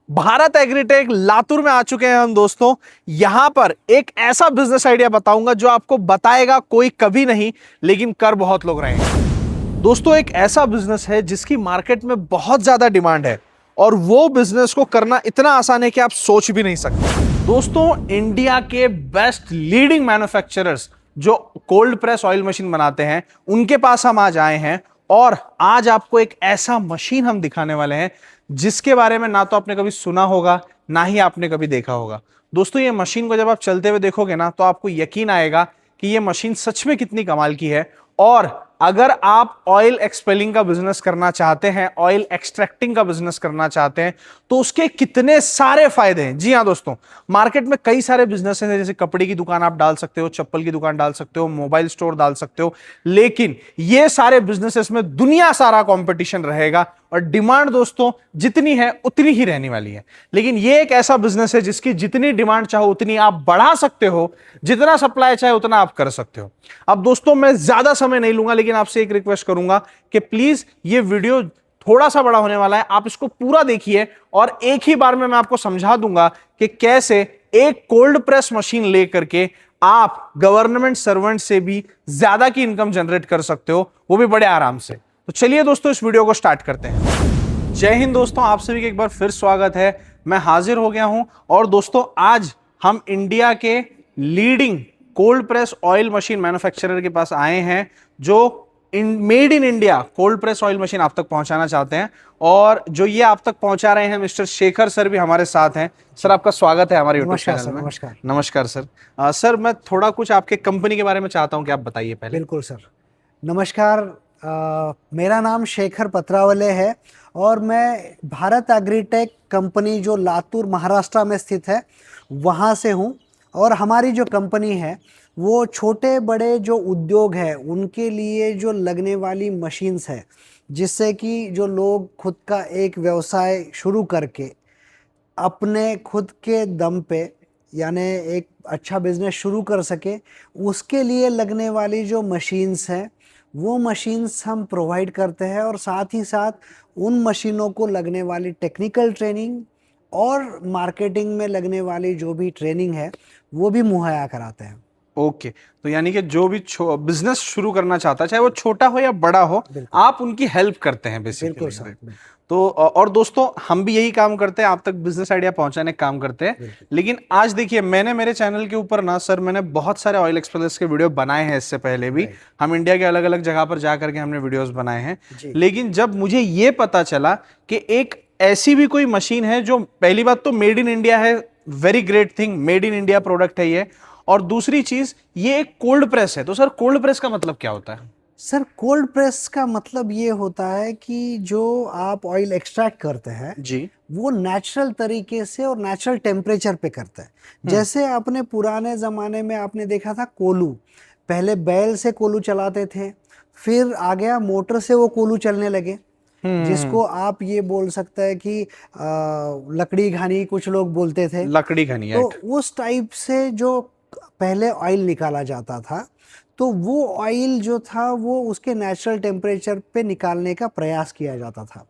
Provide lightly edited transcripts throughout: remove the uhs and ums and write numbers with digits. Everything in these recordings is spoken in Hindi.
भारत एग्रीटेक लातूर में आ चुके हैं हम दोस्तों। यहां पर एक ऐसा बिजनेस आइडिया बताऊंगा जो आपको बताएगा कोई कभी नहीं, लेकिन कर बहुत लोग रहे हैं। दोस्तों एक ऐसा बिजनेस है जिसकी मार्केट में बहुत ज्यादा डिमांड है और वो बिजनेस को करना इतना आसान है कि आप सोच भी नहीं सकते। दोस्तों इंडिया के बेस्ट लीडिंग मैन्युफैक्चरर्स जो कोल्ड प्रेस ऑयल मशीन बनाते हैं उनके पास हम आज आए हैं और आज आपको एक ऐसा मशीन हम दिखाने वाले हैं जिसके बारे में ना तो आपने कभी सुना होगा ना ही आपने कभी देखा होगा। दोस्तों ये मशीन को जब आप चलते हुए देखोगे ना तो आपको यकीन आएगा कि ये मशीन सच में कितनी कमाल की है। और अगर आप ऑयल एक्सपेलिंग का बिजनेस करना चाहते हैं, ऑयल एक्सट्रैक्टिंग का बिजनेस करना चाहते हैं तो उसके कितने सारे फायदे हैं। जी हां दोस्तों, मार्केट में कई सारे बिजनेस हैं, जैसे कपड़े की दुकान आप डाल सकते हो, चप्पल की दुकान डाल सकते हो, मोबाइल स्टोर डाल सकते हो, लेकिन ये सारे बिजनेसेस में दुनिया सारा कंपटीशन रहेगा और डिमांड दोस्तों जितनी है उतनी ही रहने वाली है। लेकिन ये एक ऐसा बिजनेस है जिसकी जितनी डिमांड चाहो उतनी आप बढ़ा सकते हो, जितना सप्लाई चाहे उतना आप कर सकते हो। अब दोस्तों मैं ज्यादा समय नहीं लूंगा, लेकिन आपसे एक रिक्वेस्ट करूंगा कि प्लीज ये वीडियो थोड़ा सा बड़ा होने वाला है, आप इसको पूरा देखिए और एक ही बार में मैं आपको समझा दूंगा कि कैसे एक कोल्ड प्रेस मशीन लेकर के आप गवर्नमेंट सर्वेंट से भी ज्यादा की इनकम जनरेट कर सकते हो, वो भी बड़े आराम से। तो चलिए दोस्तों इस वीडियो को स्टार्ट करते हैं। जय हिंद दोस्तों, आप सभी का एक बार फिर स्वागत है। मैं हाजिर हो गया हूं और दोस्तों आज हम इंडिया के leading cold press oil machine manufacturer के पास आए हैं जो made in India cold press oil machine आप तक पहुंचाना चाहते हैं। और जो ये आप तक पहुंचा रहे हैं मिस्टर शेखर सर भी हमारे साथ हैं। सर आपका स्वागत है हमारे यूट्यूब चैनल में। नमस्कार। नमस्कार सर। सर मैं थोड़ा कुछ आपके कंपनी के बारे में चाहता हूं कि आप बताइए पहले। बिल्कुल सर, नमस्कार। मेरा नाम शेखर पत्रावले है और मैं भारत एग्रीटेक कंपनी जो लातूर महाराष्ट्र में स्थित है वहाँ से हूँ। और हमारी जो कंपनी है वो छोटे बड़े जो उद्योग है उनके लिए जो लगने वाली मशीन्स है, जिससे कि जो लोग खुद का एक व्यवसाय शुरू करके अपने खुद के दम पे यानी एक अच्छा बिजनेस शुरू कर सके, उसके लिए लगने वाली जो मशीन्स हैं वो मशीन्स हम प्रोवाइड करते हैं। और साथ ही साथ उन मशीनों को लगने वाली टेक्निकल ट्रेनिंग और मार्केटिंग में लगने वाली जो भी ट्रेनिंग है वो भी मुहैया कराते हैं। ओके, तो यानी कि जो भी बिजनेस शुरू करना चाहता है चाहे वो छोटा हो या बड़ा हो, आप उनकी हेल्प करते हैं बेसिकली। बिल्कुल सर। तो और दोस्तों हम भी यही काम करते हैं, आप तक बिजनेस आइडिया पहुंचाने का काम करते हैं। लेकिन आज देखिए मैंने मेरे चैनल के ऊपर ना सर मैंने बहुत सारे ऑयल एक्सप्रेस के वीडियो बनाए हैं। इससे पहले भी हम इंडिया के अलग अलग जगह पर जाकर के हमने वीडियोस बनाए हैं। लेकिन जब मुझे ये पता चला कि एक ऐसी भी कोई मशीन है जो पहली बात तो मेड इन इंडिया है, very great thing, made in India product है ये। और दूसरी चीज ये एक कोल्ड प्रेस है। तो सर कोल्ड प्रेस का मतलब क्या होता है? सर कोल्ड प्रेस का मतलब ये होता है कि जो आप ऑयल एक्सट्रैक्ट करते हैं जी, वो नेचुरल तरीके से और नेचुरल टेम्परेचर पे करते हैं। जैसे अपने पुराने ज़माने में आपने देखा था कोलू, पहले बैल से कोलू चलाते थे, फिर आ गया मोटर से वो कोलू चलने लगे, जिसको आप ये बोल सकते हैं कि लकड़ी घानी कुछ लोग बोलते थे। लकड़ी घनी है। तो उस टाइप से जो पहले ऑयल निकाला जाता था तो वो ऑयल जो था वो उसके नेचुरल टेम्परेचर पे निकालने का प्रयास किया जाता था।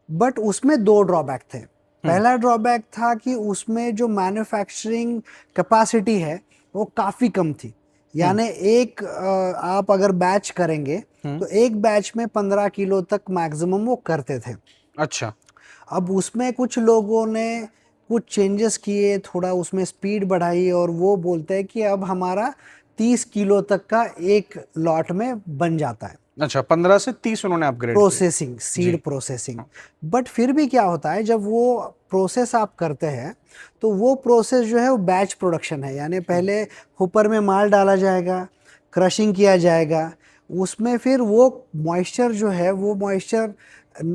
बट उसमें दो ड्रॉबैक थे। पहला ड्रॉबैक था कि उसमें जो मैन्युफैक्चरिंग कैपेसिटी है वो काफ़ी कम थी। यानी एक आप अगर बैच करेंगे तो एक बैच में 15 किलो तक मैक्सिमम वो करते थे। अच्छा। अब उसमें कुछ लोगों ने कुछ चेंजेस किए, थोड़ा उसमें स्पीड बढ़ाई और वो बोलते हैं कि अब हमारा 30 किलो तक का एक लॉट में बन जाता है। अच्छा, 15 से 30 उन्होंने upgrade processing, seed processing. But फिर भी क्या होता है जब वो प्रोसेस आप करते हैं तो वो प्रोसेस जो है वो बैच प्रोडक्शन है। यानी पहले हुपर में माल डाला जाएगा, क्रशिंग किया जाएगा, उसमें फिर वो मॉइस्चर जो है वो मॉइस्चर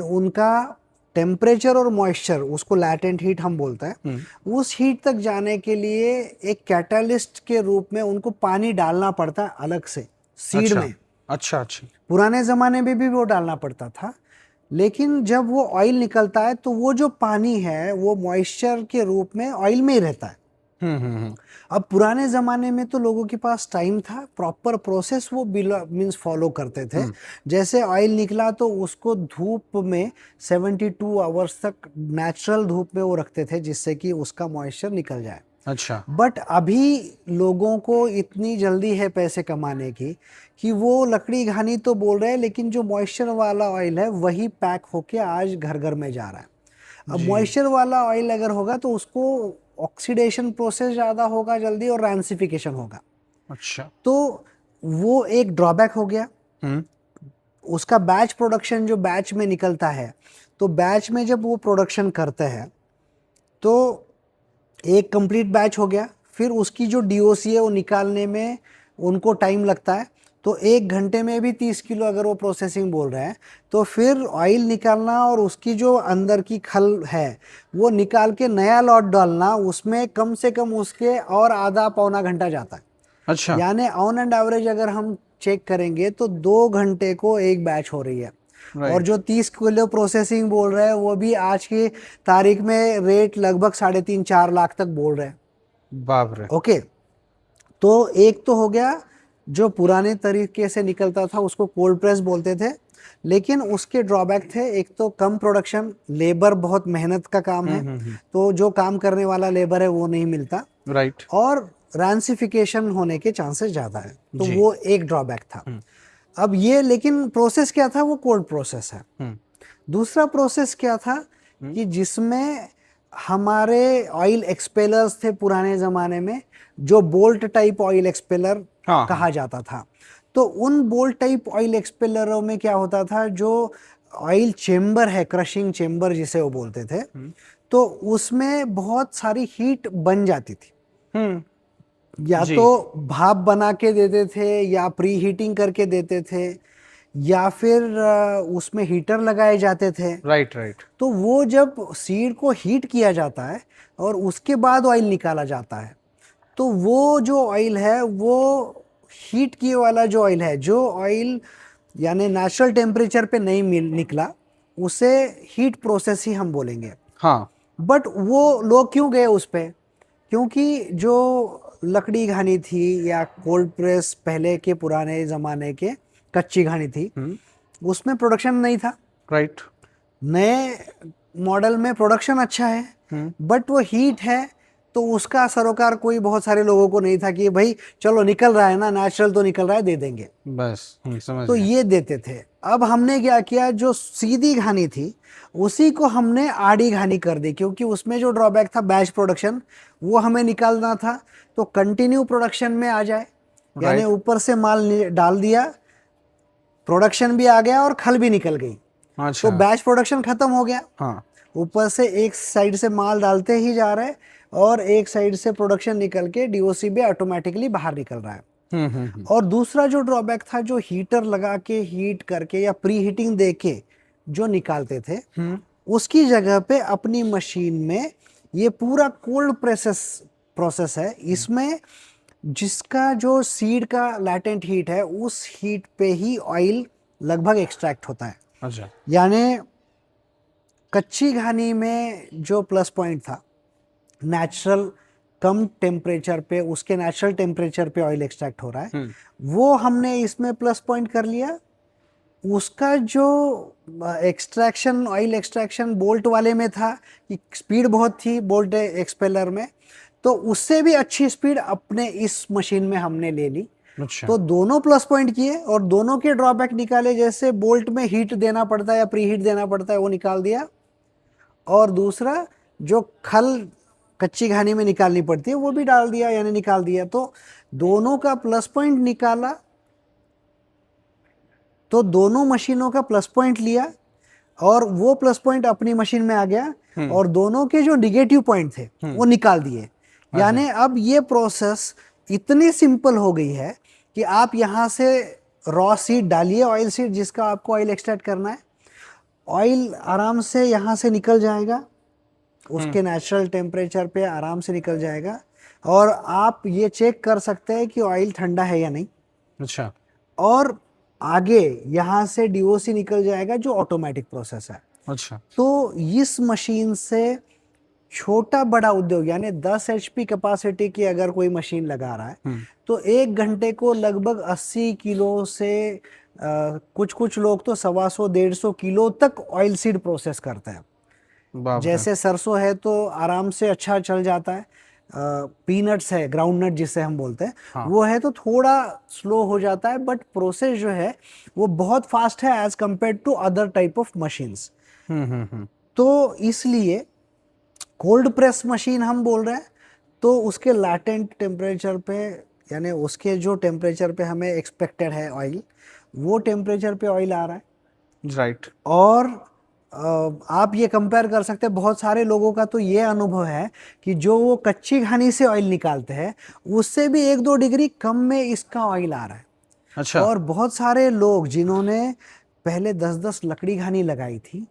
उनका टेम्परेचर और मॉइस्चर उसको लैटेंट हीट हम बोलते हैं, उस हीट तक जाने के लिए एक कैटलिस्ट के रूप में उनको पानी डालना पड़ता है अलग से सीड में। अच्छा अच्छा। पुराने ज़माने में भी वो डालना पड़ता था, लेकिन जब वो ऑयल निकलता है तो वो जो पानी है वो मॉइस्चर के रूप में ऑयल में ही रहता है। अब पुराने ज़माने में तो लोगों के पास टाइम था, प्रॉपर प्रोसेस वो मीन्स फॉलो करते थे। जैसे ऑयल निकला तो उसको धूप में 72 आवर्स तक नेचुरल धूप में वो रखते थे, जिससे कि उसका मॉइस्चर निकल जाए। अच्छा। बट अभी लोगों को इतनी जल्दी है पैसे कमाने की कि वो लकड़ी घानी तो बोल रहे हैं, लेकिन जो मॉइस्चर वाला ऑयल है वही पैक होके आज घर घर में जा रहा है। अब मॉइस्चर वाला ऑयल अगर होगा तो उसको ऑक्सीडेशन प्रोसेस ज़्यादा होगा जल्दी और रैंसिफिकेशन होगा। अच्छा। तो वो एक ड्रॉबैक हो गया। उसका बैच प्रोडक्शन जो बैच में निकलता है, तो बैच में जब वो प्रोडक्शन करते हैं तो एक कंप्लीट बैच हो गया, फिर उसकी जो डीओसी है वो निकालने में उनको टाइम लगता है। तो 1 घंटे में भी 30 किलो अगर वो प्रोसेसिंग बोल रहे हैं, तो फिर ऑयल निकालना और उसकी जो अंदर की खल है वो निकाल के नया लॉट डालना, उसमें कम से कम उसके और आधा पौना घंटा जाता है। अच्छा। यानी ऑन एंड एवरेज अगर हम चेक करेंगे तो 2 घंटे को एक बैच हो रही है। और जो 30 किलो प्रोसेसिंग बोल रहे हैं वो भी आज की तारीख में रेट लगभग 3.5-4 लाख तक बोल रहे हैं। बाप रे। ओके, तो एक तो हो गया जो पुराने तरीके से निकलता था उसको कोल्ड प्रेस बोलते थे, लेकिन उसके ड्रॉबैक थे। एक तो कम प्रोडक्शन, लेबर बहुत मेहनत का काम है, तो जो काम करने वाला लेबर है वो नहीं मिलता, राइट। और रैंसिफिकेशन होने के चांसेस ज़्यादा है, तो वो एक ड्रॉबैक था। अब ये लेकिन प्रोसेस क्या था, वो कोल्ड प्रोसेस है। दूसरा प्रोसेस क्या था कि जिसमें हमारे ऑयल एक्सपेलर्स थे पुराने ज़माने में, जो बोल्ट टाइप ऑयल एक्सपेलर कहा जाता था। तो उन बोल्ट टाइप ऑयल एक्सपेलरों में क्या होता था, जो ऑयल चेम्बर है, क्रशिंग चेम्बर जिसे वो बोलते थे, तो उसमें बहुत सारी हीट बन जाती थी। या तो भाप बना के देते थे, या प्री हीटिंग करके देते थे, या फिर उसमें हीटर लगाए जाते थे। Right right. तो वो जब सीड को हीट किया जाता है और उसके बाद ऑयल निकाला जाता है, तो वो जो ऑयल है वो हीट किए वाला जो ऑयल है, जो ऑयल यानी नेचुरल टेम्परेचर पे नहीं निकला, उसे हीट प्रोसेस ही हम बोलेंगे। हाँ। बट वो लोग क्यों गए उस पे, क्योंकि जो लकड़ी घानी थी या कोल्ड प्रेस पहले के पुराने ज़माने के कच्ची घानी थी, उसमें प्रोडक्शन नहीं था। राइट। नए मॉडल में प्रोडक्शन अच्छा है, बट वो हीट है, तो उसका सरोकार कोई बहुत सारे लोगों को नहीं था कि भाई चलो निकल रहा है ना, नेचुरल तो निकल रहा है, दे देंगे बस समझ तो गया। ये देते थे। अब हमने क्या किया, जो सीधी घानी थी उसी को हमने आड़ी घानी कर दी, क्योंकि उसमें जो ड्रॉबैक था बैच प्रोडक्शन, वो हमें निकालना था, तो कंटिन्यू प्रोडक्शन में आ जाए, यानी ऊपर से माल डाल दिया, प्रोडक्शन भी आ गया और खल भी निकल गई। अच्छा। तो बैच प्रोडक्शन खत्म हो गया। हाँ। ऊपर से एक साइड से माल डालते ही जा रहे और एक साइड से प्रोडक्शन निकल के डीओसी भी ऑटोमेटिकली बाहर निकल रहा है। और दूसरा जो ड्रॉबैक था, जो हीटर लगा के हीट करके या प्री हीटिंग दे के जो निकालते थे, उसकी जगह पे अपनी मशीन में ये पूरा कोल्ड प्रोसेस है। इसमें जिसका जो सीड का लैटेंट हीट है, उस हीट पे ही ऑयल लगभग एक्सट्रैक्ट होता है। अच्छा। यानी कच्ची घानी में जो प्लस पॉइंट था, नेचुरल कम टेम्परेचर पे, उसके नेचुरल टेम्परेचर पे ऑयल एक्सट्रैक्ट हो रहा है, वो हमने इसमें प्लस पॉइंट कर लिया। उसका जो एक्सट्रैक्शन, ऑयल एक्सट्रैक्शन बोल्ट वाले में था कि स्पीड बहुत थी बोल्ट एक्सपेलर में, तो उससे भी अच्छी स्पीड अपने इस मशीन में हमने ले ली। अच्छा। तो दोनों प्लस पॉइंट किए और दोनों के ड्रॉबैक निकाले। जैसे बोल्ट में हीट देना पड़ता है या प्री हीट देना पड़ता है, वो निकाल दिया, और दूसरा जो खल कच्ची घानी में निकालनी पड़ती है वो भी डाल दिया, यानी निकाल दिया। तो दोनों का प्लस पॉइंट निकाला, तो दोनों मशीनों का प्लस पॉइंट लिया और वो प्लस पॉइंट अपनी मशीन में आ गया, और दोनों के जो निगेटिव पॉइंट थे वो निकाल दिए। यानी अब ये प्रोसेस इतनी सिंपल हो गई है कि आप यहाँ से रॉ सीड डालिए, ऑयल सीड जिसका आपको ऑयल एक्सट्रैक्ट करना है, ऑयल आराम से यहाँ से निकल जाएगा, उसके नेचुरल टेम्परेचर पे आराम से निकल जाएगा, और आप ये चेक कर सकते हैं कि ऑयल ठंडा है या नहीं। अच्छा। और आगे यहाँ से डीओसी निकल जाएगा, जो ऑटोमेटिक प्रोसेस है। अच्छा। तो इस मशीन से छोटा बड़ा उद्योग यानी 10 HP कैपेसिटी की अगर कोई मशीन लगा रहा है तो 1 घंटे को लगभग 80 किलो से कुछ कुछ लोग तो 125-150 किलो तक ऑयल सीड प्रोसेस करते हैं। बाप रे। जैसे सरसों है तो आराम से अच्छा चल जाता है, पीनट्स है, ग्राउंड नट जिसे हम बोलते हैं, हाँ। वो है तो थोड़ा स्लो हो जाता है, बट प्रोसेस जो है वो बहुत फास्ट है as compare to other type of machines. तो इसलिए कोल्ड प्रेस मशीन हम बोल रहे हैं तो उसके लैटेंट टेम्परेचर पे यानी उसके जो टेम्परेचर पे हमें एक्सपेक्टेड है ऑयल, वो टेम्परेचर पे ऑयल आ रहा है। राइट। और आप ये कंपेयर कर सकते हैं, बहुत सारे लोगों का तो ये अनुभव है कि जो वो कच्ची घानी से ऑयल निकालते हैं उससे भी 1-2 डिग्री कम में इसका ऑयल आ रहा है। अच्छा। और बहुत सारे लोग जिन्होंने पहले 10-10 लकड़ी घानी लगाई थी,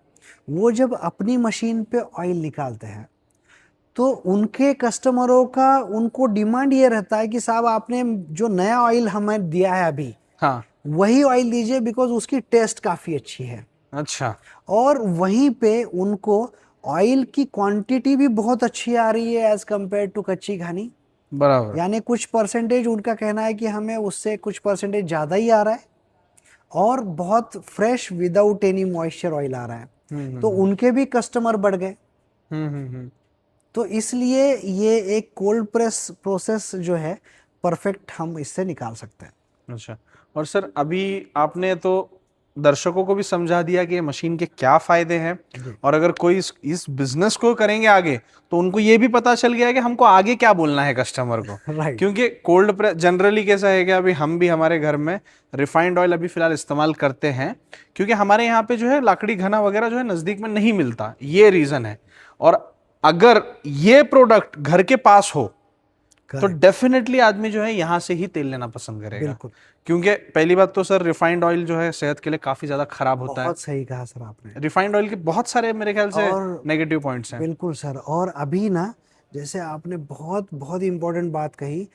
वो जब अपनी मशीन पे ऑयल निकालते हैं तो उनके कस्टमरों का उनको डिमांड ये रहता है कि साहब आपने जो नया ऑयल हमें दिया है अभी, हाँ। वही ऑयल दीजिए बिकॉज उसकी टेस्ट काफ़ी अच्छी है। अच्छा। और वहीं पे उनको ऑयल की क्वांटिटी भी बहुत अच्छी आ रही है एज कंपेयर टू कच्ची घानी। बराबर। यानी कुछ परसेंटेज उनका कहना है कि हमें उससे कुछ परसेंटेज ज़्यादा ही आ रहा है और बहुत fresh without any moisture oil आ रहा है, तो उनके भी कस्टमर बढ़ गए। तो इसलिए ये एक कोल्ड प्रेस प्रोसेस जो है परफेक्ट हम इससे निकाल सकते हैं। अच्छा। और सर अभी आपने तो दर्शकों को भी समझा दिया कि ये मशीन के क्या फायदे हैं, और अगर कोई इस बिजनेस को करेंगे आगे तो उनको ये भी पता चल गया है कि हमको आगे क्या बोलना है कस्टमर को। राइट। क्योंकि कोल्ड प्रेस जनरली कैसा है कि अभी हम भी हमारे घर में रिफाइंड ऑयल अभी फिलहाल इस्तेमाल करते हैं, क्योंकि हमारे यहाँ पे जो है लकड़ी घना वगैरह जो है नजदीक में नहीं मिलता, ये रीजन है। और अगर ये प्रोडक्ट घर के पास हो तो डेफिनेटली आदमी जो है यहां से ही तेल लेना पसंद करेगा। बिल्कुल। क्योंकि पहली बात तो सर रिफाइंड ऑयल जो है सेहत के लिए काफी ज्यादा खराब होता है। बहुत सही कहा सर आपने। रिफाइंड ऑयल के बहुत सारे मेरे ख्याल से और नेगेटिव पॉइंट्स हैं। बिल्कुल सर, और अभी ना जैसे आपने बहुत बहुत इम्पोर्टेंट बात कही,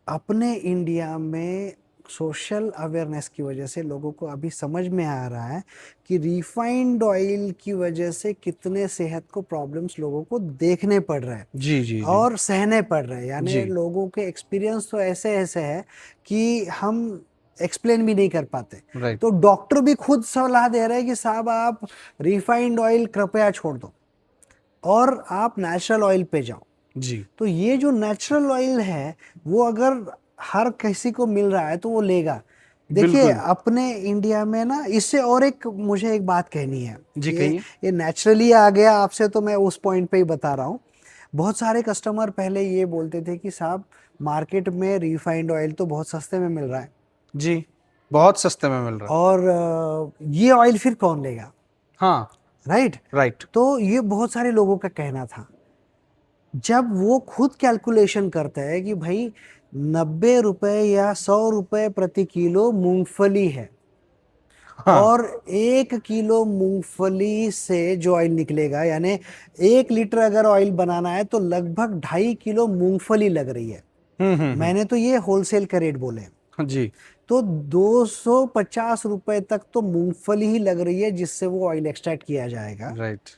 अपने इंडिया में सोशल अवेयरनेस की वजह से लोगों को अभी समझ में आ रहा है कि रिफाइंड ऑयल की वजह से कितने सेहत को प्रॉब्लम्स लोगों को देखने पड़ रहे हैं। जी जी जी। और सहने पड़ रहे हैं। यानी जी। लोगों के एक्सपीरियंस तो ऐसे ऐसे है कि हम एक्सप्लेन भी नहीं कर पाते। राइट। तो डॉक्टर भी खुद सलाह दे रहे हैं कि साहब आप रिफाइंड ऑयल कृपया छोड़ दो और आप नेचुरल ऑयल पे जाओ। जी। तो ये जो नेचुरल ऑयल है वो अगर हर किसी को मिल रहा है तो वो लेगा। देखिए बिल्कुल। अपने इंडिया में ना, इससे और एक मुझे एक बात कहनी है। जी कहिए। ये नेचुरली आ गया आपसे तो मैं उस पॉइंट पे ही बता रहा हूँ। बहुत सारे कस्टमर पहले ये बोलते थे कि साहब मार्केट में रिफाइंड ऑयल तो बहुत सस्ते में मिल रहा है। जी, बहुत सस्ते में मिल रहा है। और ये ऑयल फिर कौन लेगा। हाँ। राइट। राइट। तो ये बहुत सारे लोगों का कहना था। जब वो खुद कैलकुलेशन करते हैं कि भाई 90 रुपए या 100 रुपए प्रति किलो मूंगफली है, हाँ। और 1 किलो मूंगफली से जो ऑयल निकलेगा, यानी 1 लीटर अगर ऑयल बनाना है तो लगभग 2.5 किलो मूंगफली लग रही है। मैंने तो ये होलसेल का रेट बोले। जी। तो 250 रुपए तक तो मूंगफली ही लग रही है जिससे वो ऑयल एक्सट्रैक्ट किया जाएगा। राइट।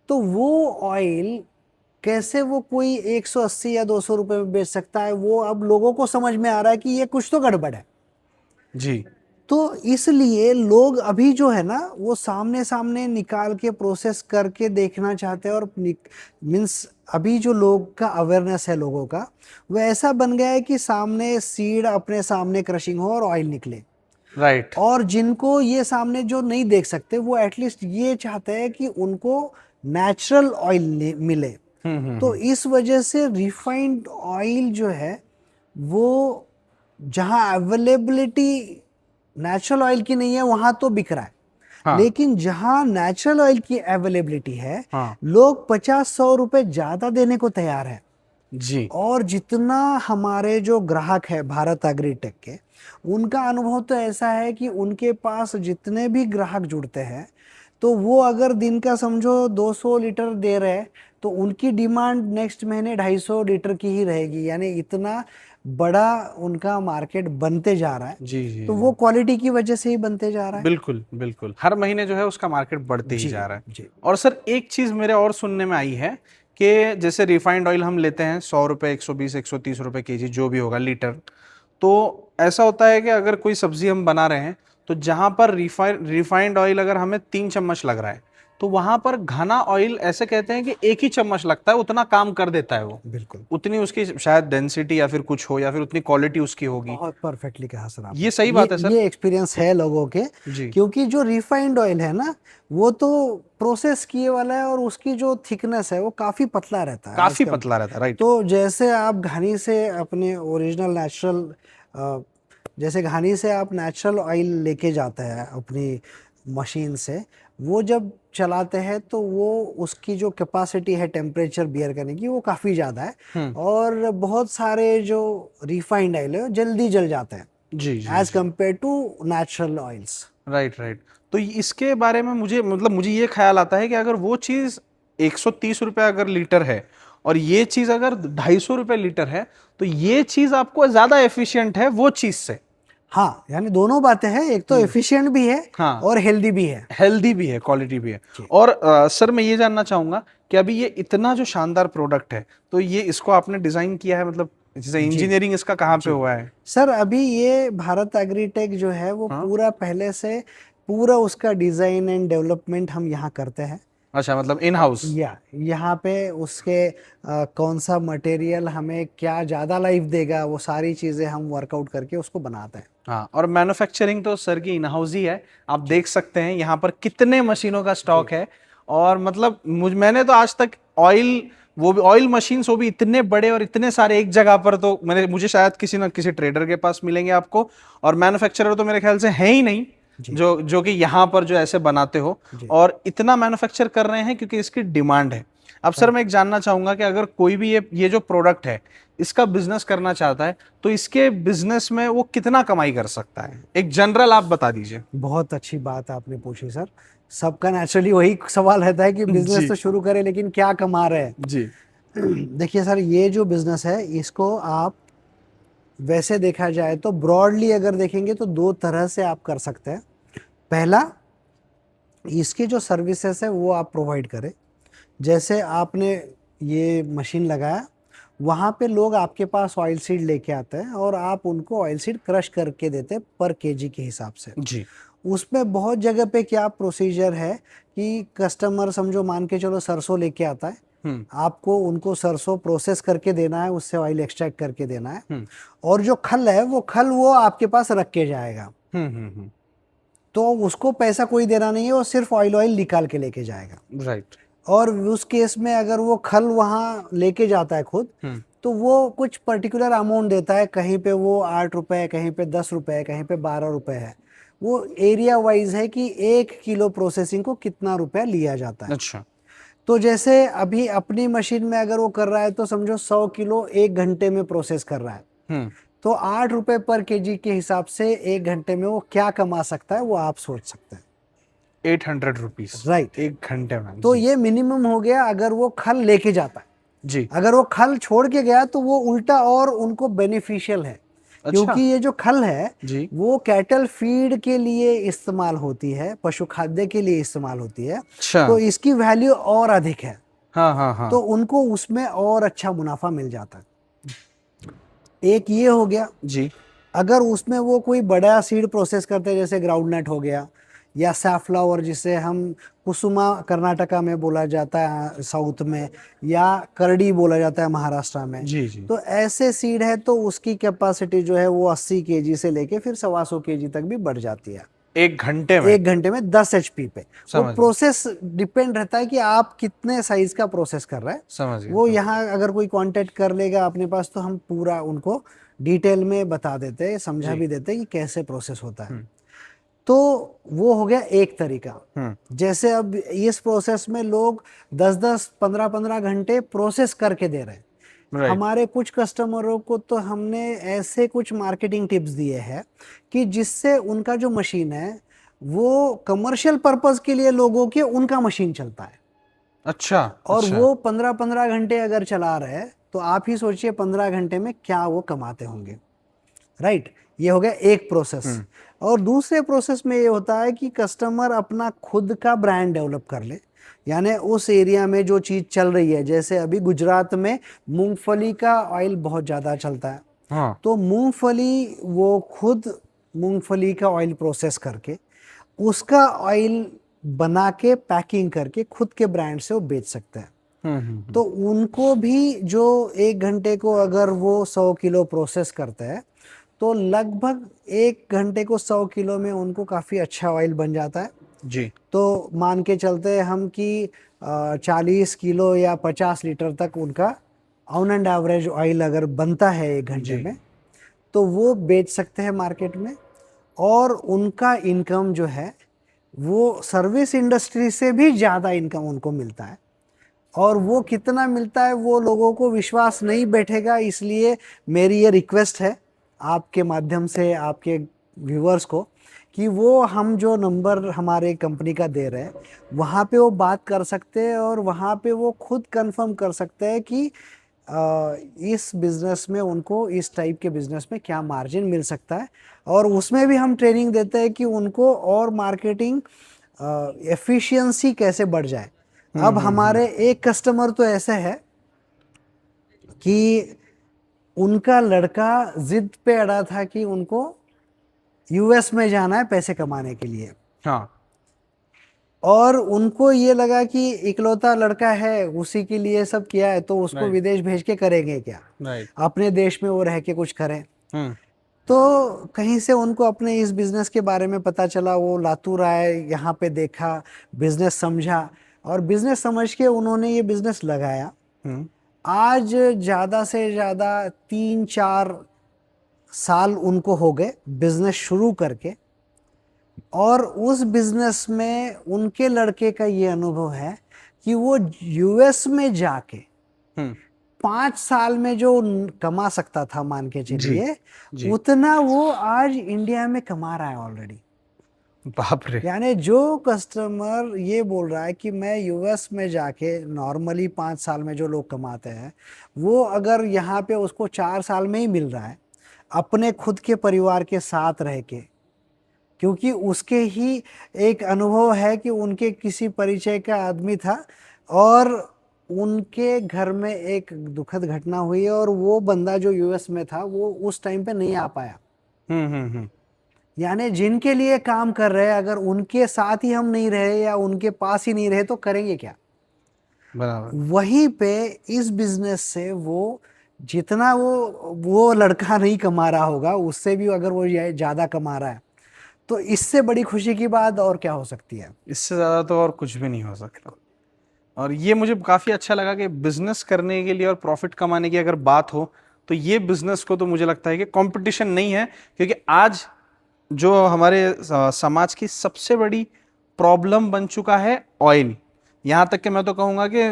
तो वो ऑयल कैसे वो कोई 180 या 200 रुपए में बेच सकता है, वो अब लोगों को समझ में आ रहा है कि ये कुछ तो गड़बड़ है। जी। तो इसलिए लोग अभी जो है ना वो सामने सामने निकाल के प्रोसेस करके देखना चाहते हैं। और मीन्स अभी जो लोग का अवेयरनेस है लोगों का, वो ऐसा बन गया है कि सामने सीड अपने सामने क्रशिंग हो और ऑयल निकले। राइट। और जिनको ये सामने जो नहीं देख सकते वो एटलीस्ट ये चाहते हैं कि उनको नेचुरल ऑयल मिले। तो इस वजह से रिफाइंड ऑयल जो है वो जहां अवेलेबिलिटी नेचुरल ऑयल की नहीं है वहां तो बिक रहा है। हाँ। लेकिन जहां नेचुरल ऑयल की अवेलेबिलिटी है, हाँ। लोग 50-100 रुपए ज्यादा देने को तैयार है। जी। और जितना हमारे जो ग्राहक है भारत एग्रीटेक के, उनका अनुभव तो ऐसा है कि उनके पास जितने भी ग्राहक जुड़ते हैं तो वो अगर दिन का समझो 200 लीटर दे रहे हैं तो उनकी डिमांड नेक्स्ट महीने 250 लीटर की ही रहेगी। यानी इतना बड़ा उनका मार्केट बनते जा रहा है। जी जी। तो वो क्वालिटी की वजह से ही बनते जा रहा है। बिल्कुल बिल्कुल, हर महीने जो है उसका मार्केट बढ़ते ही जी जा रहा है। जी। और सर एक चीज मेरे और सुनने में आई है कि जैसे रिफाइंड ऑयल हम लेते हैं 100 रुपए, 120, 130 रुपए केजी जो भी होगा लीटर, तो ऐसा होता है कि अगर कोई सब्जी हम बना रहे हैं तो जहां पर रिफाइंड ऑयल अगर हमें 3 चम्मच लग रहा है तो वहां पर घना ऑयल ऐसे कहते हैं कि 1 ही चम्मच लगता है, उतना काम कर देता है वो। बिल्कुल, उतनी उसकी शायद डेंसिटी या फिर कुछ हो या फिर उतनी क्वालिटी उसकी होगी। बहुत परफेक्टली कहा सर आपने। ये सही बात है सर? ये एक्सपीरियंस है लोगों के, जी क्योंकि जो रिफाइंड ऑयल है ना, वो तो प्रोसेस किए वाला है और उसकी जो थिकनेस है वो काफी पतला रहता है काफी आजकल। पतला रहता है, राइट। तो जैसे आप घानी से अपने ओरिजिनल नेचुरल, जैसे घानी से आप नेचुरल ऑयल लेके जाते हैं अपनी मशीन से, वो जब चलाते हैं तो वो उसकी जो कैपेसिटी है टेम्परेचर बियर करने की वो काफ़ी ज़्यादा है, और बहुत सारे जो रिफाइंड ऑयल है वो जल्दी जल जाते हैं जी जी as compared to natural oils. Right right. तो इसके बारे में मुझे ये ख्याल आता है कि अगर वो चीज 130 रुपए अगर लीटर है और ये चीज अगर 250 रुपए लीटर है तो ये चीज आपको ज्यादा एफिशिएंट है वो चीज से। हाँ, यानी दोनों बातें हैं, एक तो एफिशिएंट भी है हाँ, और हेल्दी भी है। हेल्दी भी है, क्वालिटी भी है। और सर मैं ये जानना चाहूंगा कि अभी ये इतना जो शानदार प्रोडक्ट है तो ये इसको आपने डिजाइन किया है, मतलब जैसे इंजीनियरिंग इसका कहाँ पे हुआ है? सर अभी ये भारत एग्रीटेक जो है वो पूरा पहले से पूरा उसका डिजाइन एंड डेवलपमेंट हम यहाँ करते हैं। अच्छा, मतलब इन हाउस। यहाँ पे उसके कौन सा मटेरियल हमें क्या ज़्यादा लाइफ देगा वो सारी चीज़ें हम वर्कआउट करके उसको बनाते हैं। हाँ, और मैन्युफैक्चरिंग तो सर की इन हाउस ही है। आप देख सकते हैं यहाँ पर कितने मशीनों का स्टॉक है। और मतलब मैंने तो आज तक वो भी ऑयल मशीन्स, वो भी इतने बड़े और इतने सारे एक जगह पर, तो मुझे शायद किसी ना किसी ट्रेडर के पास मिलेंगे आपको, और मैन्युफैक्चरर तो मेरे ख्याल से है ही नहीं जो कि यहाँ पर जो ऐसे बनाते हो और इतना मैन्युफैक्चर कर रहे हैं क्योंकि इसकी डिमांड है। अब सर मैं एक जानना चाहूंगा कि अगर कोई भी ये जो प्रोडक्ट है इसका बिजनेस करना चाहता है तो इसके बिजनेस में वो कितना कमाई कर सकता है, एक जनरल आप बता दीजिए। बहुत अच्छी बात आपने पूछी सर। सबका नेचुरली वही सवाल रहता है कि बिजनेस तो शुरू करें लेकिन क्या कमा रहे हैं। जी देखिए सर, ये जो बिजनेस है इसको आप वैसे देखा जाए तो ब्रॉडली अगर देखेंगे तो दो तरह से आप कर सकते हैं। पहला, इसकी जो सर्विसेज है वो आप प्रोवाइड करें। जैसे आपने ये मशीन लगाया, वहाँ पे लोग आपके पास ऑयल सीड लेके आते हैं और आप उनको ऑयल सीड क्रश करके देते हैं पर केजी के हिसाब से। जी। उसमें बहुत जगह पे क्या प्रोसीजर है कि कस्टमर समझो मान के चलो सरसों लेके आता है, आपको उनको सरसों प्रोसेस करके देना है, उससे ऑयल एक्सट्रैक्ट करके देना है, और जो खल है वो आपके पास रख के जाएगा। तो उसको पैसा कोई देना नहीं है, वो सिर्फ ऑयल निकाल के लेके जाएगा। राइट। और उस केस में अगर वो खल वहाँ लेके जाता है खुद, तो वो कुछ पर्टिकुलर अमाउंट देता है, कहीं पे वो 8 रुपए, कहीं पे 10 रुपए, कहीं पे 12 रुपए है। वो एरिया वाइज है कि 1 किलो प्रोसेसिंग को कितना रुपया लिया जाता है। अच्छा। तो जैसे अभी अपनी मशीन में अगर वो कर रहा है तो समझो 100 किलो 1 घंटे में प्रोसेस कर रहा है, तो 8 रुपए पर केजी के हिसाब से 1 घंटे में वो क्या कमा सकता है वो आप सोच सकते हैं। 800 रुपीज, राइट, 1 घंटे में। तो ये मिनिमम हो गया अगर वो खल लेके जाता है जी। अगर वो खल छोड़ के गया तो वो उल्टा और उनको बेनिफिशियल है। अच्छा। क्योंकि ये जो खल है जी। वो कैटल फीड के लिए इस्तेमाल होती है, पशु खाद्य के लिए इस्तेमाल होती है। अच्छा। तो इसकी वैल्यू और अधिक है। हाँ हाँ हाँ। तो उनको उसमें और अच्छा मुनाफा मिल जाता है। एक ये हो गया जी। अगर उसमें वो कोई बड़ा सीड प्रोसेस करते हैं, जैसे ग्राउंडनट हो गया या सैफलावर जिसे हम कुसुमा कर्नाटका में बोला जाता है साउथ में, या करडी बोला जाता है महाराष्ट्र में। जी जी। तो ऐसे सीड है तो उसकी कैपेसिटी जो है वो 80 केजी से लेके फिर 125 केजी तक भी बढ़ जाती है 1 घंटे में। 1 घंटे में 10 HP पे। वो प्रोसेस डिपेंड रहता है कि आप कितने साइज का प्रोसेस कर रहे हैं। समझ गया। वो यहाँ अगर कोई कांटेक्ट कर लेगा अपने पास तो हम पूरा उनको डिटेल में बता देते हैं, समझा भी देते हैं कि कैसे प्रोसेस होता है। तो वो हो गया एक तरीका। जैसे अब इस प्रोसेस में लोग 10-10, 15-15 घंटे प्रोसेस करके दे रहे हैं। हमारे कुछ कस्टमरों को तो हमने ऐसे कुछ मार्केटिंग टिप्स दिए हैं कि जिससे उनका जो मशीन है वो कमर्शियल पर्पस के लिए लोगों के उनका मशीन चलता है। अच्छा। और अच्छा। वो 15-15 घंटे अगर चला रहे हैं तो आप ही सोचिए 15 घंटे में क्या वो कमाते होंगे। राइट, ये हो गया एक प्रोसेस। और दूसरे प्रोसेस में ये होता है कि कस्टमर अपना खुद का ब्रांड डेवलप कर ले, यानी उस एरिया में जो चीज़ चल रही है, जैसे अभी गुजरात में मूंगफली का ऑयल बहुत ज़्यादा चलता है। हाँ। तो मूंगफली वो खुद मूंगफली का ऑयल प्रोसेस करके उसका ऑयल बना के पैकिंग करके खुद के ब्रांड से वो बेच सकते हैं। तो उनको भी जो 1 घंटे को अगर वो 100 किलो प्रोसेस करते हैं तो लगभग 1 घंटे को 100 किलो में उनको काफ़ी अच्छा ऑयल बन जाता है जी। तो मान के चलते हैं हम कि 40 किलो या 50 लीटर तक उनका ऑन एंड एवरेज ऑयल अगर बनता है 1 घंटे जी। में, तो वो बेच सकते हैं मार्केट में। और उनका इनकम जो है वो सर्विस इंडस्ट्री से भी ज़्यादा इनकम उनको मिलता है। और वो कितना मिलता है वो लोगों को विश्वास नहीं बैठेगा, इसलिए मेरी ये रिक्वेस्ट है आपके माध्यम से आपके व्यूअर्स को कि वो हम जो नंबर हमारे कंपनी का दे रहे हैं वहाँ पे वो बात कर सकते हैं और वहाँ पे वो खुद कंफर्म कर सकते हैं कि इस बिज़नेस में उनको इस टाइप के बिज़नेस में क्या मार्जिन मिल सकता है। और उसमें भी हम ट्रेनिंग देते हैं कि उनको और मार्केटिंग एफिशिएंसी कैसे बढ़ जाए। अब हमारे एक कस्टमर तो ऐसे है कि उनका लड़का जिद पे अड़ा था कि उनको यूएस में जाना है पैसे कमाने के लिए। हाँ। और उनको ये लगा कि इकलौता लड़का है, उसी के लिए सब किया है, तो उसको Right. विदेश भेज के करेंगे क्या, राइट। अपने देश में वो रह के कुछ करें। तो कहीं से उनको अपने इस बिजनेस के बारे में पता चला, वो लातूर आए, यहाँ पे देखा, बिजनेस समझा और बिजनेस समझ के उन्होंने ये बिजनेस लगाया। आज ज़्यादा से ज़्यादा 3-4 साल उनको हो गए बिजनेस शुरू करके। और उस बिजनेस में उनके लड़के का ये अनुभव है कि वो यूएस में जाके 5 साल में जो कमा सकता था, मान के चलिए, उतना वो आज इंडिया में कमा रहा है ऑलरेडी। बाप रे। यानी जो कस्टमर ये बोल रहा है कि मैं यूएस में जाके नॉर्मली 5 साल में जो लोग कमाते हैं, वो अगर यहाँ पे उसको 4 साल में ही मिल रहा है अपने खुद के परिवार के साथ रह के, क्योंकि उसके ही एक अनुभव है कि उनके किसी परिचय का आदमी था और उनके घर में एक दुखद घटना हुई और वो बंदा जो यूएस में था वो उस टाइम पे नहीं आ पाया। यानी जिनके लिए काम कर रहे हैं, अगर उनके साथ ही हम नहीं रहे या उनके पास ही नहीं रहे तो करेंगे क्या। बराबर। वहीं पे इस बिजनेस से वो जितना वो लड़का नहीं कमा रहा होगा, उससे भी अगर वो ज़्यादा कमा रहा है, तो इससे बड़ी खुशी की बात और क्या हो सकती है। इससे ज़्यादा तो और कुछ भी नहीं हो सकता। और ये मुझे काफ़ी अच्छा लगा कि बिजनेस करने के लिए और प्रॉफिट कमाने की अगर बात हो तो ये बिजनेस को तो मुझे लगता है कि कंपटीशन नहीं है, क्योंकि आज जो हमारे समाज की सबसे बड़ी प्रॉब्लम बन चुका है ऑयल। यहाँ तक कि मैं तो कहूँगा कि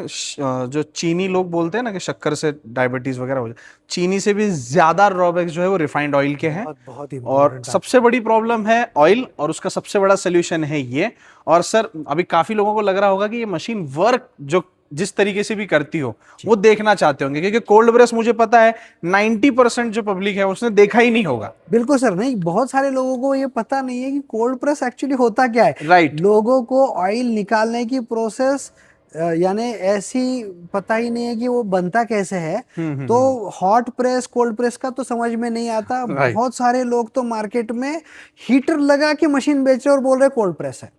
जो चीनी लोग बोलते हैं ना कि शक्कर से डायबिटीज वगैरह हो जाए, चीनी से भी ज्यादा ड्रॉबैक्स जो है वो रिफाइंड ऑयल के हैं। बहुत और सबसे बड़ी प्रॉब्लम है ऑयल और उसका सबसे बड़ा सोल्यूशन है ये। और सर अभी काफी लोगों को लग रहा होगा कि ये मशीन वर्क जो जिस तरीके से भी करती हो वो देखना चाहते होंगे, क्योंकि कोल्ड प्रेस मुझे पता है 90% जो पब्लिक है उसने देखा ही नहीं होगा। बिल्कुल सर, नहीं, बहुत सारे लोगों को ये पता नहीं है कि कोल्ड प्रेस एक्चुअली होता क्या है। राइट। लोगों को ऑयल निकालने की प्रोसेस यानी ऐसी पता ही नहीं है कि वो बनता कैसे है। तो हॉट प्रेस कोल्ड प्रेस का तो समझ में नहीं आता। बहुत सारे लोग तो मार्केट में हीटर लगा के मशीन बेच रहे और बोल रहे कोल्ड प्रेस है,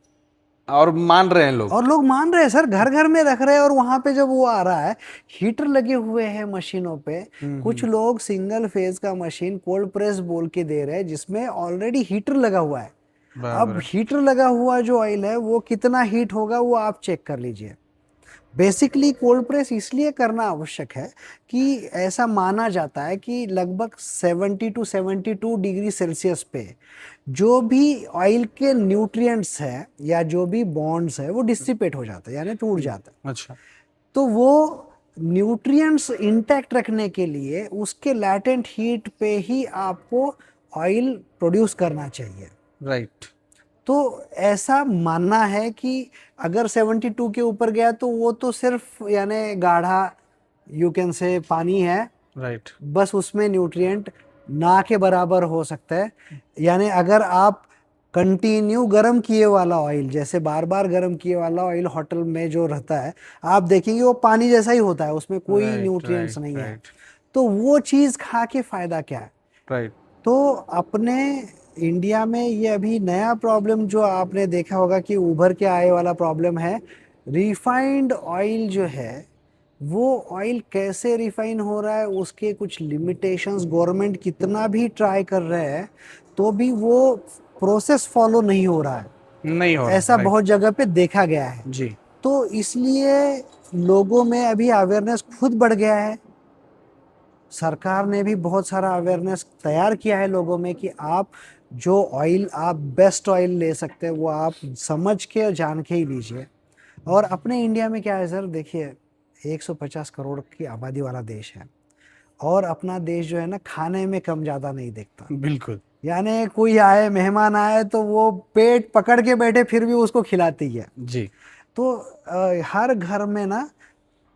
और मान रहे हैं लोग। और लोग मान रहे हैं सर, घर घर में रख रहे हैं। और वहां पे जब वो आ रहा है, हीटर लगे हुए हैं मशीनों पे, कुछ लोग सिंगल फेज का मशीन कोल्ड प्रेस बोल के दे रहे हैं जिसमें ऑलरेडी हीटर लगा हुआ है। अब हीटर लगा हुआ जो ऑयल है वो कितना हीट होगा वो आप चेक कर लीजिए। बेसिकली कोल्ड प्रेस इसलिए करना आवश्यक है कि ऐसा माना जाता है कि लगभग 70 to 72 डिग्री सेल्सियस पे जो भी ऑयल के न्यूट्रिएंट्स है या जो भी बॉन्ड्स है वो डिसिपेट हो जाता है, यानी टूट जाता है। अच्छा। तो वो न्यूट्रिएंट्स इंटैक्ट रखने के लिए उसके लैटेंट हीट पे ही आपको ऑयल प्रोड्यूस करना चाहिए। राइट। तो ऐसा मानना है कि अगर 72 के ऊपर गया तो वो तो सिर्फ यानी गाढ़ा यू कैन से पानी है। राइट। बस उसमें न्यूट्रिएंट ना के बराबर हो सकता है। यानी अगर आप कंटिन्यू गर्म किए वाला ऑयल, जैसे बार बार गर्म किए वाला ऑयल होटल में जो रहता है, आप देखेंगे वो पानी जैसा ही होता है, उसमें कोई राइट न्यूट्रिएंट्स राइट नहीं है। राइट तो वो चीज़ खा के फायदा क्या है? राइट। तो अपने इंडिया में ये अभी नया प्रॉब्लम जो आपने देखा होगा कि उभर के आए वाला प्रॉब्लम है, रिफाइंड ऑयल जो है, वो ऑयल कैसे रिफाइन हो रहा है, उसके कुछ लिमिटेशंस, गवर्नमेंट कितना भी ट्राई कर रहे हैं तो भी वो प्रोसेस फॉलो नहीं हो रहा है। नहीं हो रहा, ऐसा राइट। बहुत जगह पे देखा गया है। जी। तो इसलिए लोगों में अभी अवेयरनेस खुद बढ़ गया है। सरकार ने भी बहुत सारा अवेयरनेस तैयार किया है लोगों में कि आप जो ऑयल, आप बेस्ट ऑयल ले सकते हैं वो आप समझ के और जान के ही लीजिए। और अपने इंडिया में क्या है सर, देखिए 150 करोड़ की आबादी वाला देश है, और अपना देश जो है ना, खाने में कम ज़्यादा नहीं देखता। बिल्कुल। यानी कोई आए, मेहमान आए तो वो पेट पकड़ के बैठे फिर भी उसको खिलाती है। जी। तो हर घर में ना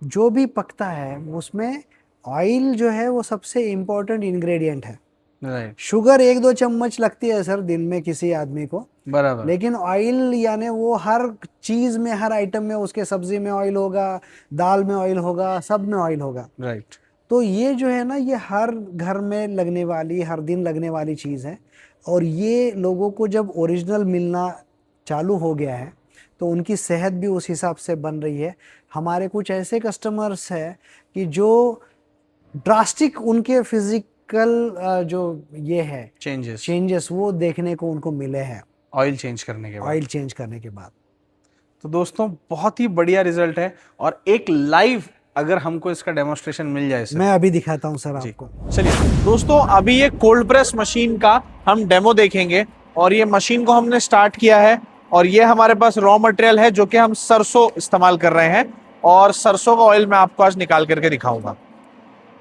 जो भी पकता है उसमें ऑयल जो है वो सबसे इम्पोर्टेंट इंग्रेडिएंट है। राइट। शुगर 1-2 चम्मच लगती है सर दिन में किसी आदमी को, बराबर। लेकिन ऑयल यानी वो हर चीज़ में, हर आइटम में, उसके सब्जी में ऑयल होगा, दाल में ऑयल होगा, सब में ऑयल होगा। राइट। तो ये जो है ना, ये हर घर में लगने वाली, हर दिन लगने वाली चीज़ है। और ये लोगों को जब ओरिजिनल मिलना चालू हो गया है तो उनकी सेहत भी उस हिसाब से बन रही है। हमारे कुछ ऐसे कस्टमर्स हैं कि जो ड्रास्टिक उनके फिजिकल जो ये है चेंजेस वो देखने को उनको मिले हैं ऑयल चेंज करने के बाद। ऑयल चेंज करने के बाद। तो दोस्तों बहुत ही बढ़िया रिजल्ट है, और एक लाइव अगर हमको इसका डेमोस्ट्रेशन मिल जाए सर। मैं अभी दिखाता हूं सर जी। आपको। चलिए दोस्तों, अभी ये कोल्ड प्रेस मशीन का हम डेमो देखेंगे, और ये मशीन को हमने स्टार्ट किया है, और ये हमारे पास रॉ मटेरियल है जो कि हम सरसों इस्तेमाल कर रहे हैं, और सरसों का ऑयल मैं आपको आज निकाल करके दिखाऊंगा।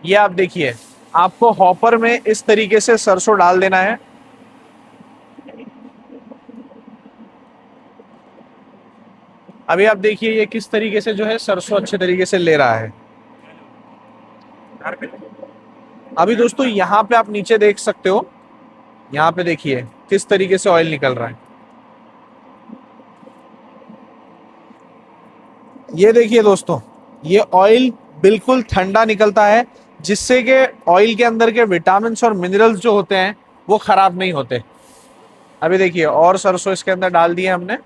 ये आप देखिए, आपको हॉपर में इस तरीके से सरसों डाल देना है। अभी आप देखिए ये किस तरीके से जो है सरसों अच्छे तरीके से ले रहा है। अभी दोस्तों यहाँ पे आप नीचे देख सकते हो, यहाँ पे देखिए किस तरीके से ऑयल निकल रहा है। ये देखिए दोस्तों, ये ऑयल बिल्कुल ठंडा निकलता है, जिससे कि ऑयल के अंदर के विटामिन और मिनरल्स जो होते हैं वो खराब नहीं होते। अभी देखिए, और सरसों इसके अंदर डाल दिए हमने।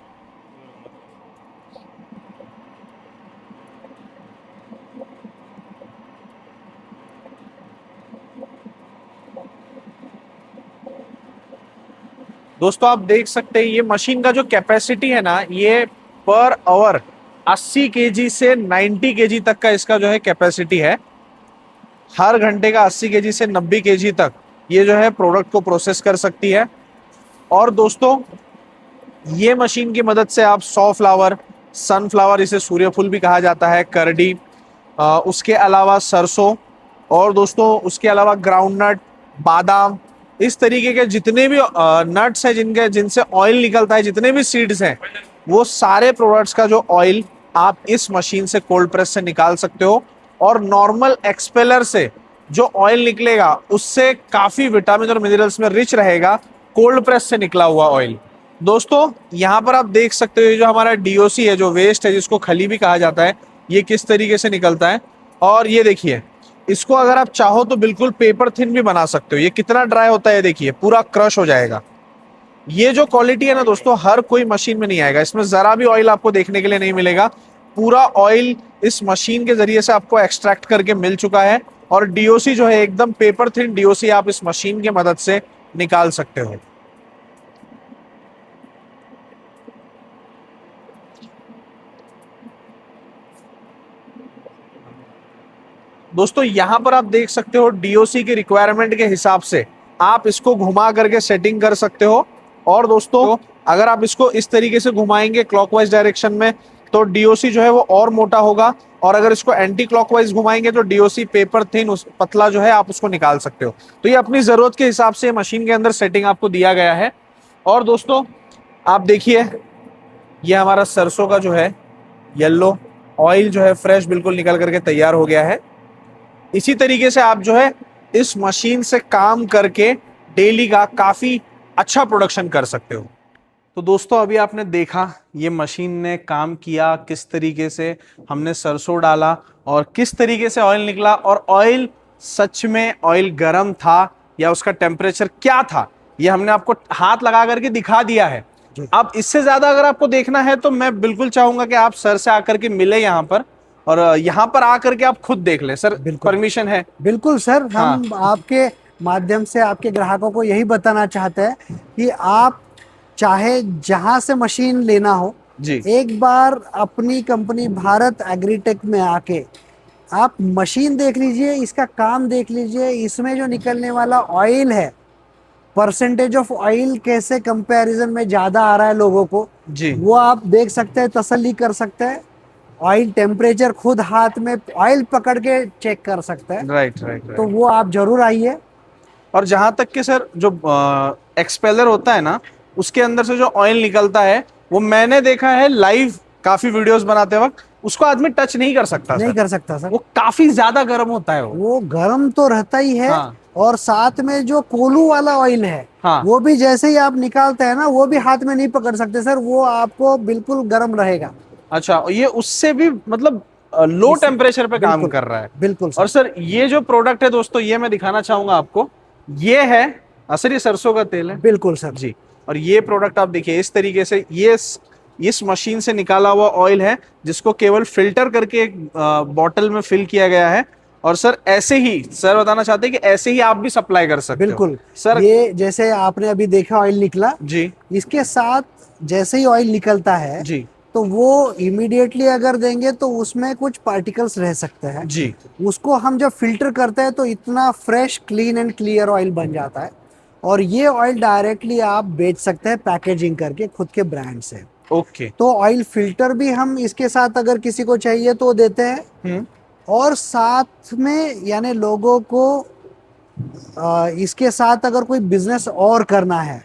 दोस्तों आप देख सकते हैं ये मशीन का जो कैपेसिटी है ना, ये पर आवर 80 केजी से 90 केजी तक का इसका जो है कैपेसिटी है। हर घंटे का 80 केजी से 90 केजी तक ये जो है प्रोडक्ट को प्रोसेस कर सकती है। और दोस्तों ये मशीन की मदद से आप सॉफ्लावर, सनफ्लावर, इसे सूर्यफूल भी कहा जाता है, करडी, उसके अलावा सरसों, और दोस्तों उसके अलावा ग्राउंडनट, बादाम, इस तरीके के जितने भी नट्स हैं जिनसे ऑयल निकलता है, जितने भी सीड्स हैं, वो सारे प्रोडक्ट्स का जो ऑयल आप इस मशीन से, कोल्ड प्रेस से निकाल सकते हो। और नॉर्मल एक्सपेलर से जो ऑयल निकलेगा उससे काफी विटामिन और मिनरल्स में रिच रहेगा कोल्ड प्रेस से निकला हुआ ऑयल। दोस्तों यहाँ पर आप देख सकते हो, जो हमारा डीओसी है, जो वेस्ट है, जिसको खली भी कहा जाता है, ये किस तरीके से निकलता है। और ये देखिए, इसको अगर आप चाहो तो बिल्कुल पेपर थिन भी बना सकते हो। ये कितना ड्राई होता है, देखिए पूरा क्रश हो जाएगा। ये जो क्वालिटी है ना दोस्तों, हर कोई मशीन में नहीं आएगा। इसमें जरा भी ऑयल आपको देखने के लिए नहीं मिलेगा। पूरा ऑयल इस मशीन के जरिए से आपको एक्सट्रैक्ट करके मिल चुका है, और डीओसी जो है एकदम पेपर थिन डीओसी आप इस मशीन की मदद से निकाल सकते हो। दोस्तों यहां पर आप देख सकते हो, डीओसी की रिक्वायरमेंट के हिसाब से आप इसको घुमा करके सेटिंग कर सकते हो। और दोस्तों अगर आप इसको इस तरीके से घुमाएंगे क्लॉकवाइज डायरेक्शन में, तो डीओसी जो है वो और मोटा होगा, और अगर इसको एंटी क्लॉकवाइज घुमाएंगे तो डीओसी पेपर थिन, पतला जो है, आप उसको निकाल सकते हो। तो ये अपनी जरूरत के हिसाब से मशीन के अंदर सेटिंग आपको दिया गया है। और दोस्तों आप देखिए, ये हमारा सरसों का जो है येलो ऑयल जो है फ्रेश बिल्कुल निकल करके तैयार हो गया है। इसी तरीके से आप जो है इस मशीन से काम करके डेली का काफी अच्छा प्रोडक्शन कर सकते हो। तो दोस्तों अभी आपने देखा ये मशीन ने काम किया किस तरीके से, हमने सरसों डाला और किस तरीके से ऑयल निकला, और ऑयल सच में ऑयल गर्म था या उसका टेम्परेचर क्या था ये हमने आपको हाथ लगा करके दिखा दिया है। अब इससे ज्यादा अगर आपको देखना है तो मैं बिल्कुल चाहूंगा कि आप सर से आकर के मिले यहाँ पर, और यहाँ पर आकर के आप खुद देख लें। सर परमिशन है? बिल्कुल सर, हम हाँ। आपके माध्यम से आपके ग्राहकों को यही बताना चाहते हैं कि आप चाहे जहां से मशीन लेना हो जी एक बार अपनी कंपनी भारत एग्रीटेक में आके आप मशीन देख लीजिए, इसका काम देख लीजिए, इसमें जो निकलने वाला ऑयल है, परसेंटेज ऑफ ऑयल कैसे कंपैरिजन में ज्यादा आ रहा है लोगों को, जी वो आप देख सकते हैं, तसल्ली कर सकते हैं। ऑयल टेम्परेचर खुद हाथ में ऑयल पकड़ के चेक कर सकते हैं। राइट राइट तो वो आप जरूर आइए। और जहां तक कि सर जो एक्सपेलर होता है ना, उसके अंदर से जो ऑयल निकलता है वो मैंने देखा है लाइव काफी वीडियोस बनाते वक्त, उसको आदमी टच नहीं कर सकता नहीं सर। कर सकता सर, वो काफी ज्यादा गर्म होता है वो गर्म तो रहता ही है। हाँ। और साथ में जो कोलू वाला ऑयल है हाँ। वो भी जैसे ही आप निकालते हैं ना, वो भी हाथ में नहीं पकड़ सकते सर, वो आपको बिल्कुल गर्म रहेगा। अच्छा, ये उससे भी मतलब लो टेम्परेचर पे काम कर रहा है। बिल्कुल और सर ये जो प्रोडक्ट है दोस्तों, ये मैं दिखाना चाहूंगा आपको, ये है सर, ये सरसों का तेल है। बिल्कुल सर जी। और ये प्रोडक्ट आप देखिए इस तरीके से, ये इस मशीन से निकाला हुआ ऑयल है जिसको केवल फिल्टर करके एक बॉटल में फिल किया गया है। और सर ऐसे ही सर बताना चाहते हैं कि ऐसे ही आप भी सप्लाई कर सकते हो। बिल्कुल सर ये जैसे आपने अभी देखा ऑयल निकला जी इसके साथ, जैसे ही ऑयल निकलता है जी तो वो इमीडिएटली अगर देंगे तो उसमें कुछ पार्टिकल्स रह सकते हैं जी। उसको हम जब फिल्टर करते हैं तो इतना fresh clean and clear oil बन जाता है। और ये ऑयल डायरेक्टली आप बेच सकते हैं पैकेजिंग करके खुद के ब्रांड से। ओके। तो ऑयल फिल्टर भी हम इसके साथ अगर किसी को चाहिए तो देते हैं। और साथ में यानी लोगों को इसके साथ अगर कोई बिजनेस और करना है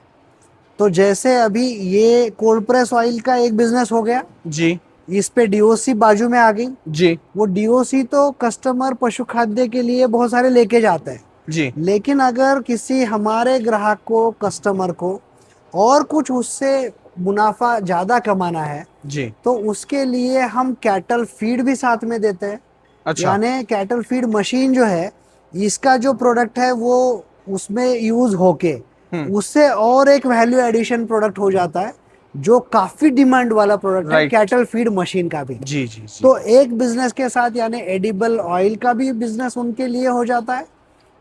तो जैसे अभी ये कोल्ड प्रेस ऑयल का एक बिजनेस हो गया जी इस पे डीओसी बाजू में आ गई। जी वो डीओसी तो कस्टमर पशु खाद्य के लिए बहुत सारे लेके जाते हैं जी। लेकिन अगर किसी हमारे ग्राहक को, कस्टमर को और कुछ उससे मुनाफा ज्यादा कमाना है जी। तो उसके लिए हम कैटल फीड भी साथ में देते हैं। अच्छा। यानी कैटल फीड मशीन जो है, इसका जो प्रोडक्ट है वो उसमें यूज होके उससे और एक वैल्यू एडिशन प्रोडक्ट हो जाता है जो काफी डिमांड वाला प्रोडक्ट है, कैटल फीड मशीन का भी। जी जी जी। तो एक बिजनेस के साथ यानी एडिबल ऑयल का भी बिजनेस उनके लिए हो जाता है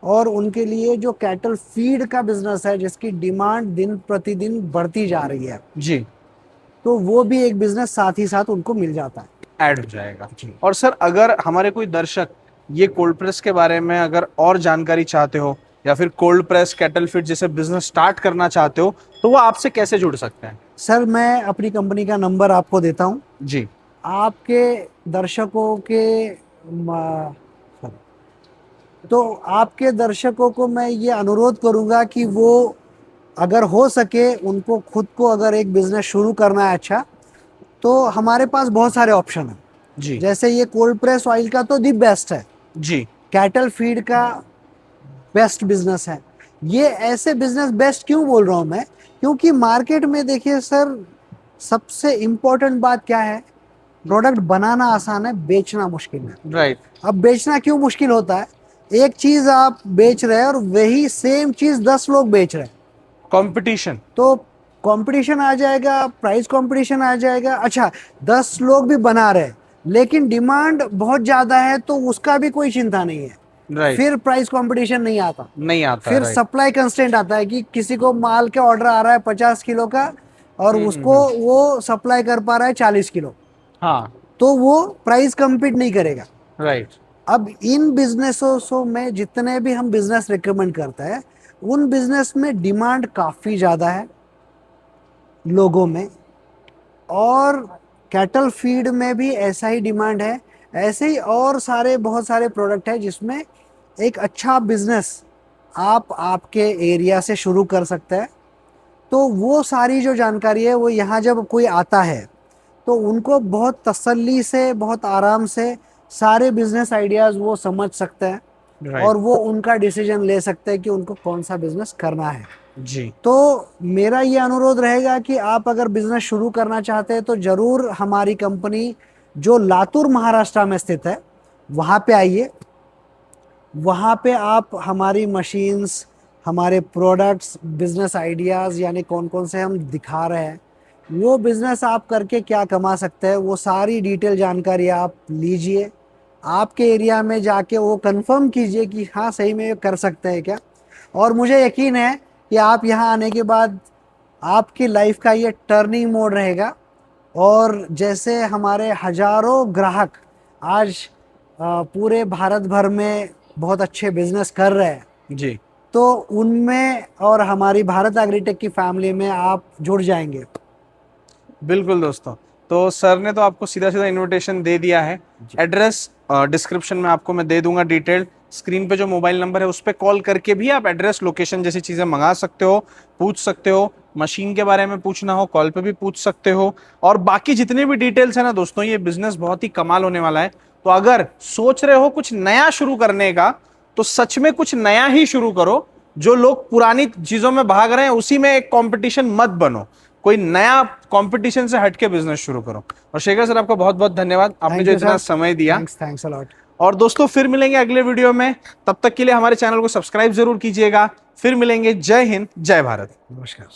और उनके लिए जो कैटल फीड का बिजनेस है जिसकी डिमांड दिन प्रतिदिन बढ़ती जा रही है जी, तो वो भी एक बिजनेस साथ ही साथ उनको मिल जाता है, ऐड हो जाएगा। और सर अगर हमारे कोई दर्शक ये कोल्ड प्रेस के बारे में अगर और जानकारी चाहते हो या फिर कोल्ड प्रेस कैटल फीड जैसे बिजनेस स्टार्ट करना चाहते हो तो वो आपसे कैसे जुड़ सकते हैं? सर मैं अपनी कंपनी का नंबर आपको देता हूँ। जी। आपके दर्शकों के तो आपके दर्शकों को मैं ये अनुरोध करूंगा कि वो अगर हो सके उनको खुद को अगर एक बिजनेस शुरू करना है अच्छा, तो हमारे पास बहुत सारे ऑप्शन हैं। जी जैसे ये कोल्ड प्रेस ऑयल का तो दी बेस्ट है, जी। कैटल फीड का बेस्ट बिजनेस है। ये ऐसे बिजनेस बेस्ट क्यों बोल रहा हूं मैं, क्योंकि मार्केट में देखिए सर सबसे इम्पोर्टेंट बात क्या है, प्रोडक्ट बनाना आसान है, बेचना मुश्किल है। राइट। अब बेचना क्यों मुश्किल होता है, एक चीज आप बेच रहे हैं और वही सेम चीज 10 लोग बेच रहे हैं, कंपटीशन। तो कंपटीशन आ जाएगा, प्राइस कंपटीशन आ जाएगा। अच्छा 10 लोग भी बना रहे लेकिन डिमांड बहुत ज्यादा है तो उसका भी कोई चिंता नहीं है। राइट। फिर प्राइस कंपटीशन नहीं आता, नहीं आता। फिर सप्लाई कंस्ट्रेंट आता है कि किसी को माल के ऑर्डर आ रहा है 50 किलो का और उसको वो सप्लाई कर पा रहा है 40 किलो, हाँ, तो वो प्राइस कम्पीट नहीं करेगा। राइट। अब इन बिजनेसों में जितने भी हम बिजनेस रिकमेंड करते हैं उन बिजनेस में डिमांड काफी ज्यादा है लोगों में, और कैटल फीड में भी ऐसा ही डिमांड है। ऐसे ही और सारे बहुत सारे प्रोडक्ट है जिसमें एक अच्छा बिजनेस आप आपके एरिया से शुरू कर सकते हैं। तो वो सारी जो जानकारी है वो यहाँ जब कोई आता है तो उनको बहुत तसल्ली से, बहुत आराम से सारे बिजनेस आइडियाज़ वो समझ सकते हैं। Right. और वो उनका डिसीजन ले सकते हैं कि उनको कौन सा बिजनेस करना है। जी। तो मेरा ये अनुरोध रहेगा कि आप अगर बिजनेस शुरू करना चाहते हैं तो जरूर हमारी कंपनी जो लातूर महाराष्ट्र में स्थित है वहाँ पे आइए। वहाँ पे आप हमारी मशीन्स, हमारे प्रोडक्ट्स, बिजनेस आइडियाज़ यानी कौन कौन से हम दिखा रहे हैं, वो बिजनेस आप करके क्या कमा सकते हैं, वो सारी डिटेल जानकारी आप लीजिए। आपके एरिया में जाके वो कंफर्म कीजिए कि हाँ सही में ये कर सकते हैं क्या। और मुझे यकीन है कि आप यहाँ आने के बाद आपकी लाइफ का ये टर्निंग मोड रहेगा। और जैसे हमारे हजारों ग्राहक आज पूरे भारत भर में बहुत अच्छे बिजनेस कर रहे हैं, जी। तो उनमें और हमारी भारत एग्रीटेक की फैमिली में आप जुड़ जाएंगे। बिल्कुल दोस्तों, तो सर ने तो आपको सीधा सीधा इनविटेशन दे दिया है। एड्रेस डिस्क्रिप्शन में आपको मैं दे दूंगा डिटेल। स्क्रीन पे जो मोबाइल नंबर है उस पर कॉल करके भी आप एड्रेस, लोकेशन जैसी चीजें मंगा सकते हो, पूछ सकते हो। मशीन के बारे में पूछना हो कॉल पे भी पूछ सकते हो। और बाकी जितने भी डिटेल्स है ना दोस्तों, ये बिजनेस बहुत ही कमाल होने वाला है। तो अगर सोच रहे हो कुछ नया शुरू करने का, तो सच में कुछ नया ही शुरू करो। जो लोग पुरानी चीजों में भाग रहे हैं उसी में एक कंपटीशन मत बनो, कोई नया कंपटीशन से हटके बिजनेस शुरू करो। और शेखर सर, आपका बहुत बहुत धन्यवाद, आपने जो इतना समय दिया। Thanks a lot. और दोस्तों फिर मिलेंगे अगले वीडियो में, तब तक के लिए हमारे चैनल को सब्सक्राइब जरूर कीजिएगा। फिर मिलेंगे। जय हिंद, जय भारत। नमस्कार।